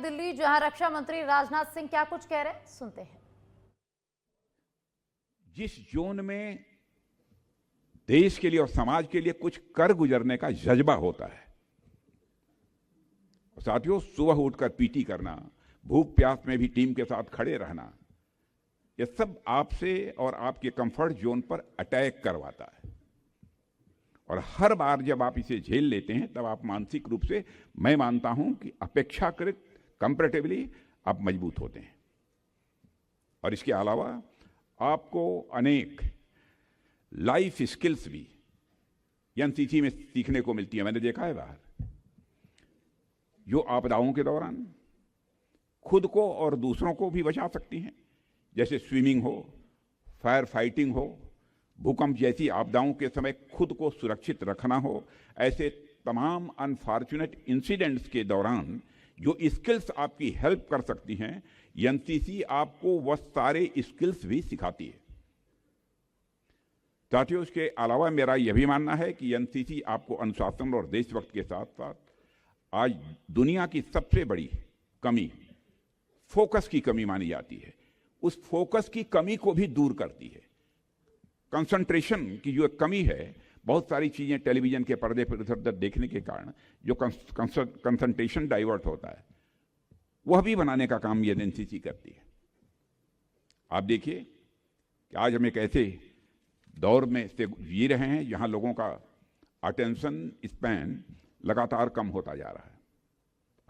दिल्ली, जहां रक्षा मंत्री राजनाथ सिंह क्या कुछ कह रहे हैं, सुनते हैं। जिस जोन में देश के लिए और समाज के लिए कुछ कर गुजरने का जज्बा होता है, साथियों, सुबह उठकर पीटी करना, भूख प्यास में भी टीम के साथ खड़े रहना, यह सब आपसे और आपके कंफर्ट जोन पर अटैक करवाता है। और हर बार जब आप इसे झेल लेते हैं तब आप मानसिक रूप से, मैं मानता हूं कि अपेक्षाकृत कंपैरेटिवली आप मजबूत होते हैं। और इसके अलावा आपको अनेक लाइफ स्किल्स भी एनसीसी में सीखने को मिलती है। मैंने देखा है बाहर, जो आपदाओं के दौरान खुद को और दूसरों को भी बचा सकती हैं, जैसे स्विमिंग हो, फायर फाइटिंग हो, भूकंप जैसी आपदाओं के समय खुद को सुरक्षित रखना हो। ऐसे तमाम अनफॉर्चुनेट इंसिडेंट्स के दौरान जो स्किल्स आपकी हेल्प कर सकती हैं, एनसीसी आपको वह सारे स्किल्स भी सिखाती है। साथियों, इसके अलावा मेरा यह भी मानना है कि एनसीसी आपको अनुशासन और देशभक्त के साथ साथ आज दुनिया की सबसे बड़ी कमी फोकस की कमी मानी जाती है, उस फोकस की कमी को भी दूर करती है। कंसंट्रेशन की जो कमी है, बहुत सारी चीजें टेलीविजन के पर्दे पर इधर उधर देखने के कारण जो कंसंट्रेशन डाइवर्ट होता है, वह भी बनाने का काम ये एनसीसी करती है। आप देखिए कि आज हम एक ऐसे दौर में से जी रहे हैं जहां लोगों का अटेंशन स्पैन लगातार कम होता जा रहा है।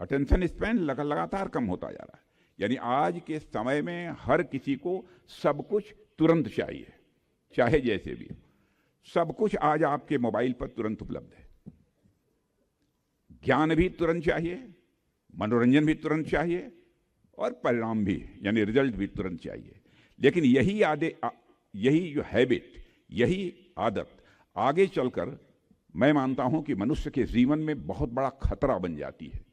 अटेंशन स्पैन लगातार कम होता जा रहा है, यानी आज के समय में हर किसी को सब कुछ तुरंत चाहिए, चाहे जैसे भी हो। सब कुछ आज आपके मोबाइल पर तुरंत उपलब्ध है। ज्ञान भी तुरंत चाहिए, मनोरंजन भी तुरंत चाहिए, और परिणाम भी, यानी रिजल्ट भी तुरंत चाहिए। लेकिन यही जो हैबिट, यही आदत आगे चलकर मैं मानता हूं कि मनुष्य के जीवन में बहुत बड़ा खतरा बन जाती है।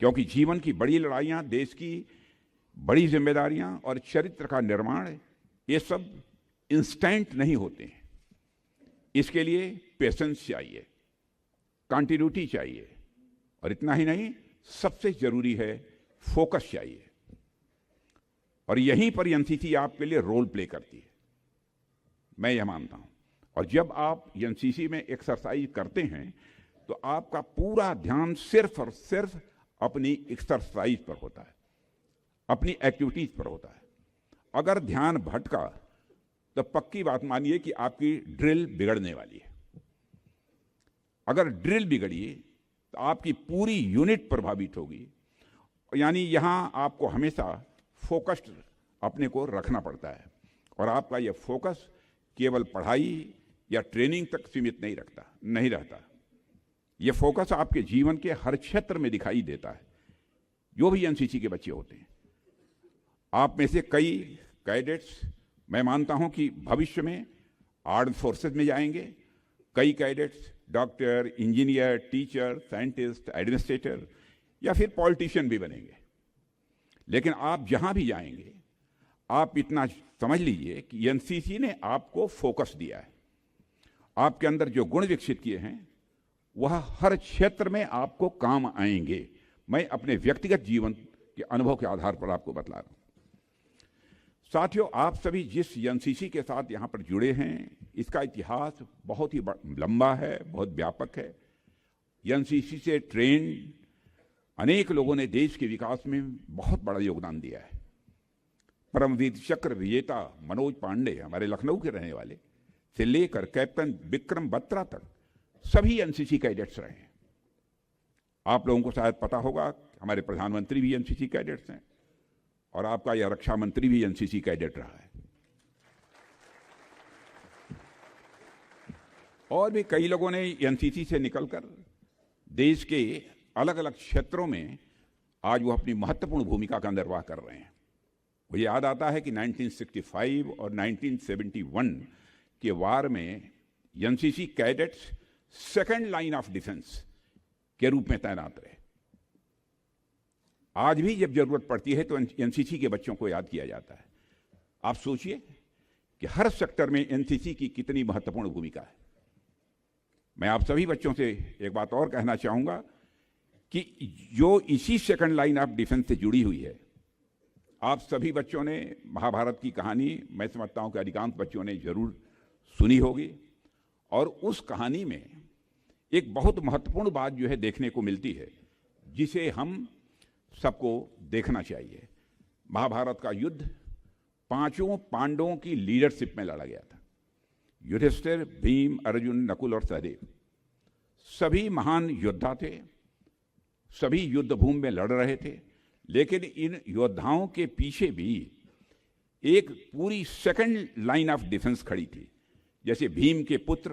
क्योंकि जीवन की बड़ी लड़ाइयां, देश की बड़ी जिम्मेदारियां और चरित्र का निर्माण, ये सब इंस्टेंट नहीं होते हैं। इसके लिए पेशेंस चाहिए, कंटिन्यूटी चाहिए, और इतना ही नहीं, सबसे जरूरी है फोकस चाहिए। और यहीं पर एनसीसी आपके लिए रोल प्ले करती है, मैं यह मानता हूं। और जब आप एनसीसी में एक्सरसाइज करते हैं तो आपका पूरा ध्यान सिर्फ और सिर्फ अपनी एक्सरसाइज पर होता है, अपनी एक्टिविटीज पर होता है। अगर ध्यान भटका तो पक्की बात मानिए कि आपकी ड्रिल बिगड़ने वाली है। अगर ड्रिल बिगड़ी तो आपकी पूरी यूनिट प्रभावित होगी। यानी यहां आपको हमेशा फोकस्ड अपने को रखना पड़ता है, और आपका यह फोकस केवल पढ़ाई या ट्रेनिंग तक सीमित नहीं रहता। यह फोकस आपके जीवन के हर क्षेत्र में दिखाई देता है। जो भी एनसीसी के बच्चे होते हैं, आप में से कई कैडेट्स, मैं मानता हूं कि भविष्य में आर्म्ड फोर्सेज में जाएंगे। कई cadets doctor, engineer, teacher, scientist, administrator या फिर पॉलिटिशियन भी बनेंगे। लेकिन आप जहां भी जाएंगे, आप इतना समझ लीजिए कि एनसीसी ने आपको फोकस दिया है। आपके अंदर जो गुण विकसित किए हैं वह हर क्षेत्र में आपको काम आएंगे। मैं अपने व्यक्तिगत जीवन के अनुभव के आधार पर आपको बतला रहा हूं। साथियों, आप सभी जिस एनसीसी के साथ यहां पर जुड़े हैं, इसका इतिहास बहुत ही लंबा है, बहुत व्यापक है। एनसीसी से ट्रेन अनेक लोगों ने देश के विकास में बहुत बड़ा योगदान दिया है। परमवीर चक्र विजेता मनोज पांडे, हमारे लखनऊ के रहने वाले, से लेकर कैप्टन विक्रम बत्रा तक सभी एनसीसी कैडेट्स रहे हैं। आप लोगों को शायद पता होगा हमारे प्रधानमंत्री भी एनसीसी कैडेट्स हैं, और आपका यह रक्षा मंत्री भी एनसीसी कैडेट रहा है। और भी कई लोगों ने एनसीसी से निकलकर देश के अलग अलग क्षेत्रों में आज वो अपनी महत्वपूर्ण भूमिका का निर्वाह कर रहे हैं। मुझे याद आता है कि 1965 और 1971 के वार में NCC cadets second line of defence के रूप में तैनात रहे। आज भी जब जरूरत पड़ती है तो एनसीसी के बच्चों को याद किया जाता है। आप सोचिए कि हर सेक्टर में एनसीसी की कितनी महत्वपूर्ण भूमिका है। मैं आप सभी बच्चों से एक बात और कहना चाहूंगा कि जो इसी सेकंड लाइन ऑफ डिफेंस से जुड़ी हुई है। आप सभी बच्चों ने महाभारत की कहानी, मैं समझता हूं कि अधिकांश बच्चों ने जरूर सुनी होगी, और उस कहानी में एक बहुत महत्वपूर्ण बात जो है देखने को मिलती है, जिसे हम सबको देखना चाहिए। महाभारत का युद्ध पांचों पांडवों की लीडरशिप में लड़ा गया था। युधिष्ठिर, भीम, अर्जुन, नकुल और सहदेव सभी महान योद्धा थे, सभी युद्ध भूमि में लड़ रहे थे, लेकिन इन योद्धाओं के पीछे भी एक पूरी सेकंड लाइन ऑफ डिफेंस खड़ी थी। जैसे भीम के पुत्र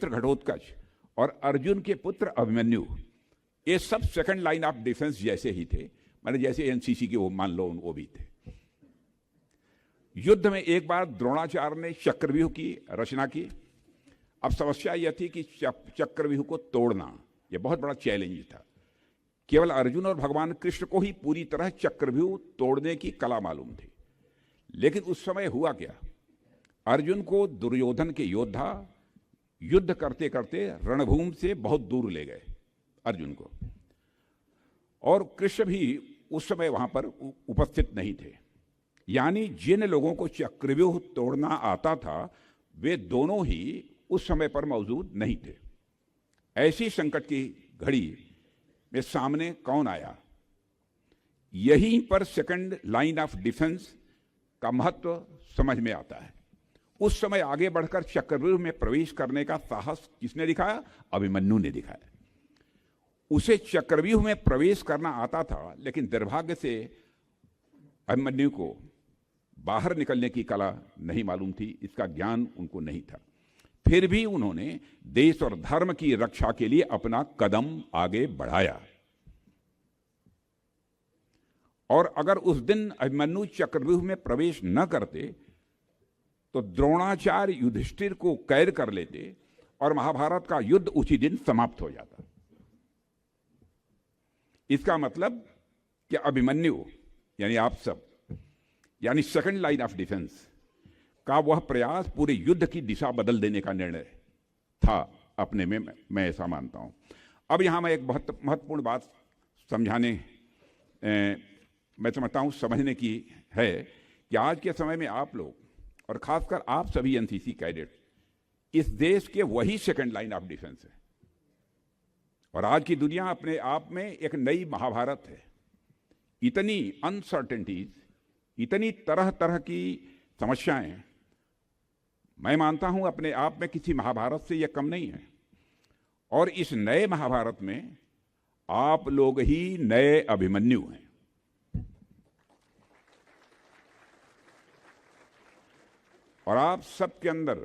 घटोत्कच और अर्जुन के पुत्र अभिमन्यु, ये सब सेकंड लाइन ऑफ डिफेंस जैसे ही थे, माने जैसे एनसीसी के वो मान लो वो भी थे। युद्ध में एक बार द्रोणाचार्य ने चक्रव्यूह की रचना की। अब समस्या यह थी कि चक्रव्यूह को तोड़ना यह बहुत बड़ा चैलेंज था। केवल अर्जुन और भगवान कृष्ण को ही पूरी तरह चक्रव्यूह तोड़ने की कला मालूम थी। लेकिन उस समय हुआ क्या, अर्जुन को दुर्योधन के योद्धा युद्ध करते करते रणभूमि से बहुत दूर ले गए अर्जुन को, और कृष्ण भी उस समय वहां पर उपस्थित नहीं थे। यानी जिन लोगों को चक्रव्यूह तोड़ना आता था वे दोनों ही उस समय पर मौजूद नहीं थे। ऐसी संकट की घड़ी में सामने कौन आया? यहीं पर सेकंड लाइन ऑफ डिफेंस का महत्व समझ में आता है। उस समय आगे बढ़कर चक्रव्यूह में प्रवेश करने का साहस किसने दिखाया? अभिमन्यु ने दिखाया। उसे चक्रव्यूह में प्रवेश करना आता था, लेकिन दुर्भाग्य से अभिमन्यु को बाहर निकलने की कला नहीं मालूम थी, इसका ज्ञान उनको नहीं था। फिर भी उन्होंने देश और धर्म की रक्षा के लिए अपना कदम आगे बढ़ाया। और अगर उस दिन अभिमन्यु चक्रव्यूह में प्रवेश न करते तो द्रोणाचार्य युधिष्ठिर को कैद कर लेते और महाभारत का युद्ध उसी दिन समाप्त हो जाता। इसका मतलब कि अभिमन्यु यानी आप सब, यानी सेकंड लाइन ऑफ डिफेंस का वह प्रयास पूरे युद्ध की दिशा बदल देने का निर्णय था अपने में, मैं ऐसा मानता हूं। अब यहां मैं एक बहुत महत्वपूर्ण बात समझाने मैं समझता हूं समझने की है कि आज के समय में आप लोग और खासकर आप सभी एनसीसी कैडेट इस देश के वही सेकंड लाइन ऑफ डिफेंस है। और आज की दुनिया अपने आप में एक नई महाभारत है। इतनी अनसर्टेनिटीज, इतनी तरह तरह की समस्याएं, मैं मानता हूं अपने आप में किसी महाभारत से यह कम नहीं है। और इस नए महाभारत में आप लोग ही नए अभिमन्यु हैं। और आप सबके अंदर,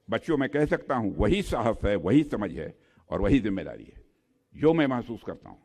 बच्चों में कह सकता हूं, वही साहस है, वही समझ है और वही जिम्मेदारी है जो मैं महसूस करता हूं।